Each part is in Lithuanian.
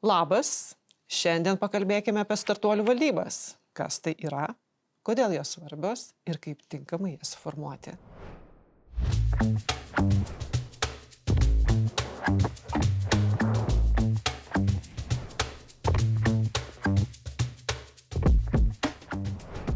Labas, šiandien pakalbėkime apie startuolių valdybas. Kas tai yra, kodėl jos svarbios ir kaip tinkamai jas formuoti.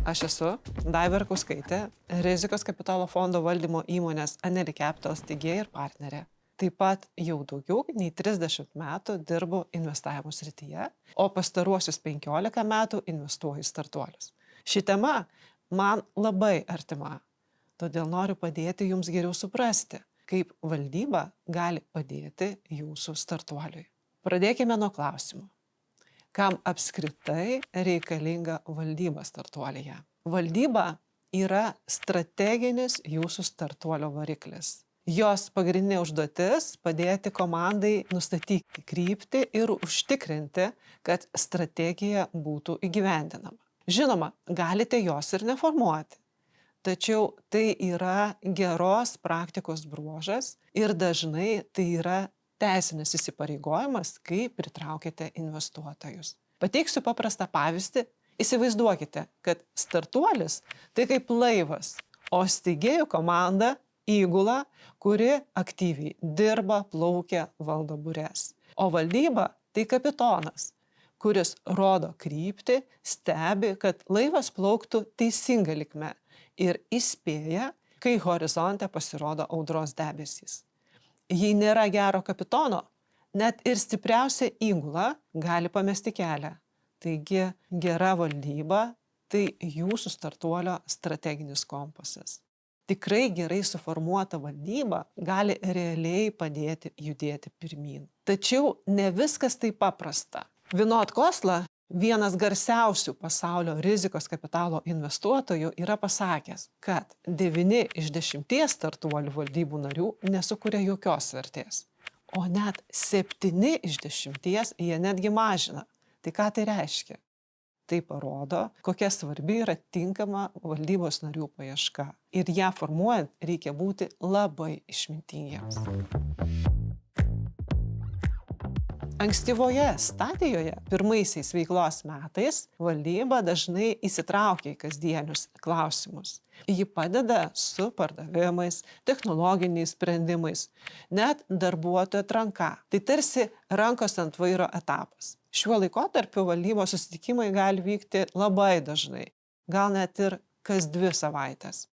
Aš esu Daiva Rakauskaitė, rizikos kapitalo fondo valdymo įmonės Aneli Capital steigėja ir partnerė. Taip pat jau daugiau nei 30 metų dirbu investavimo srityje, o pastaruosius 15 metų investuoju į startuolius. Ši tema man labai artima, todėl noriu padėti jums geriau suprasti, kaip valdyba gali padėti jūsų startuoliui. Pradėkime nuo klausimų. Kam apskritai reikalinga valdyba startuolyje? Valdyba yra strateginis jūsų startuolio variklis. Jos pagrindinė užduotis – padėti komandai nustatyti kryptį ir užtikrinti, kad strategija būtų įgyvendinama. Žinoma, galite jos ir neformuoti, tačiau tai yra geros praktikos bruožas ir dažnai tai yra teisinis įsipareigojimas, kai pritraukite investuotojus. Pateiksiu paprastą pavyzdį. Įsivaizduokite, kad startuolis tai kaip laivas, o steigėjų komanda įgula, kuri aktyviai dirba, plaukia, valdo bures. O valdyba tai kapitonas, kuris rodo kryptį, stebi, kad laivas plauktų teisinga linkme ir įspėja, kai horizonte pasirodo audros debesys. Jei nėra gero kapitono, net ir stipriausia įgula gali pamesti kelią. Taigi gera valdyba tai jūsų startuolio strateginis kompasas. Tikrai gerai suformuota valdyba gali realiai padėti judėti pirmyn. Tačiau ne viskas taip paprasta. Vinod Khosla, vienas garsiausių pasaulio rizikos kapitalo investuotojų, yra pasakęs, kad 9 iš 10 startuolių valdybų narių nesukuria jokios vertės, o net 7 iš 10 jie netgi mažina. Tai ką tai reiškia? Tai parodo, kokia svarbi yra tinkama valdybos narių paieška. Ir ją formuojant reikia būti labai išmintingiems. Ankstyvoje stadijoje, pirmaisiais veiklos metais, valdyba dažnai įsitraukia į kasdienius klausimus. Ji padeda su pardavimais, technologiniais sprendimais, net darbuotojų atranka. Tai tarsi rankos ant vairo etapas. Šiuo laikotarpiu valdybos susitikimai gali vykti labai dažnai, gal net ir kas 2 savaitės.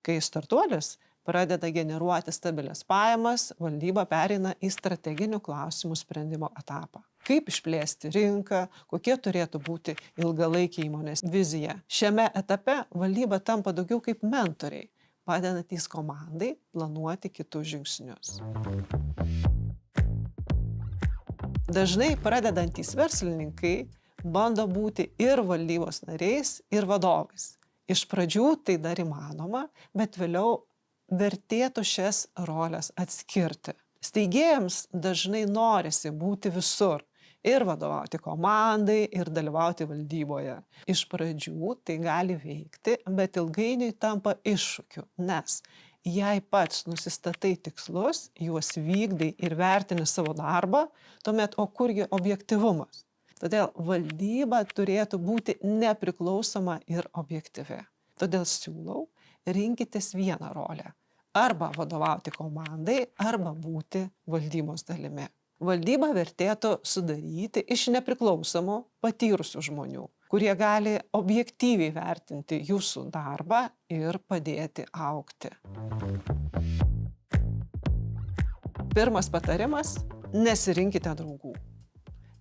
Kai startuolis pradeda generuoti stabilias pajamas, valdyba pereina į strateginių klausimų sprendimo etapą. Kaip išplėsti rinką, kokie turėtų būti ilgalaikiai įmonės vizija. Šiame etape valdyba tampa daugiau kaip mentoriai, padedantys komandai planuoti kitus žingsnius. Dažnai pradedantys verslininkai bando būti ir valdybos nariais, ir vadovais. Iš pradžių tai dar įmanoma, bet vėliau vertėtų šias roles atskirti. Steigėjams dažnai norisi būti visur ir vadovauti komandai, ir dalyvauti valdyboje. Iš pradžių tai gali veikti, bet ilgainiui tampa iššūkiu, nes jei pats nusistatai tikslus, juos vykdai ir vertini savo darbą, tuomet o kurgi objektyvumas? Todėl valdyba turėtų būti nepriklausoma ir objektyvi. Todėl siūlau, rinkitės vieną rolę. Arba vadovauti komandai, arba būti valdybos dalimi. Valdybą vertėtų sudaryti iš nepriklausomų, patyrusių žmonių, kurie gali objektyviai vertinti jūsų darbą ir padėti augti. Pirmas patarimas – nesirinkite draugų.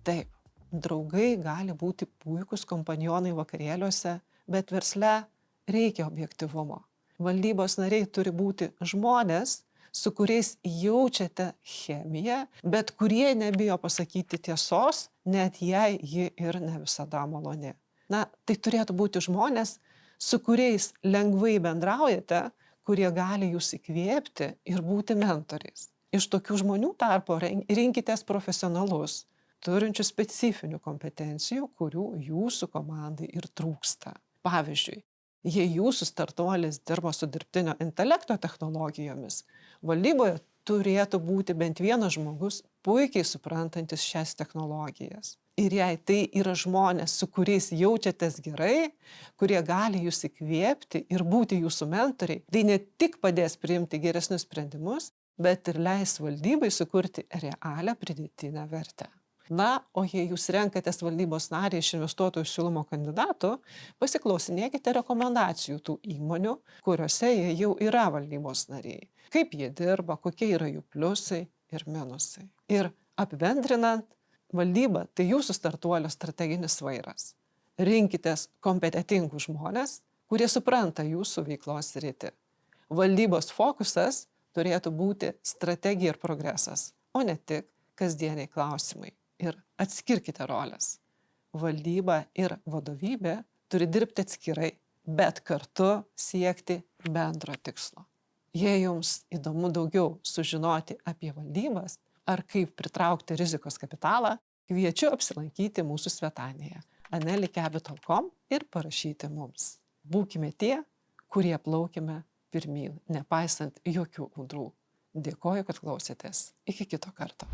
Taip, draugai gali būti puikūs kompanionai vakarėliuose, bet versle reikia objektyvumo. Valdybos nariai turi būti žmonės, su kuriais jaučiate chemiją, bet kurie nebijo pasakyti tiesos, net jei ji ir ne visada maloni. Tai turėtų būti žmonės, su kuriais lengvai bendraujate, kurie gali jūs įkvėpti ir būti mentoriais. Iš tokių žmonių tarpo rinkitės profesionalus, turinčių specifinių kompetencijų, kurių jūsų komandai ir trūksta. Pavyzdžiui, jei jūsų startuolis dirba su dirbtinio intelekto technologijomis, valdyboje turėtų būti bent vienas žmogus puikiai suprantantis šias technologijas. Ir jei tai yra žmonės, su kuriais jaučiatės gerai, kurie gali jūs įkvėpti ir būti jūsų mentoriai, tai ne tik padės priimti geresnius sprendimus, bet ir leis valdybai sukurti realią pridėtinę vertę. Na, o jei jūs renkatės valdybos narį iš investuotojų siūlomo kandidatų, pasiklausinėkite rekomendacijų tų įmonių, kuriuose jie jau yra valdybos nariai. Kaip jie dirba, kokie yra jų pliusai ir minusai. Ir apibendrinant, valdyba tai jūsų startuolio strateginis vairas. Rinkitės kompetentingus žmonės, kurie supranta jūsų veiklos sritį. Valdybos fokusas turėtų būti strategija ir progresas, o ne tik kasdieniai klausimai. Ir atskirkite roles. Valdyba ir vadovybė turi dirbti atskirai, bet kartu siekti bendro tikslo. Jei jums įdomu daugiau sužinoti apie valdybas ar kaip pritraukti rizikos kapitalą, kviečiu apsilankyti mūsų svetainėje anelicapital.com ir parašyti mums. Būkime tie, kurie plaukime pirmyn, nepaisant jokių audrų. Dėkoju, kad klausėtės. Iki kito karto.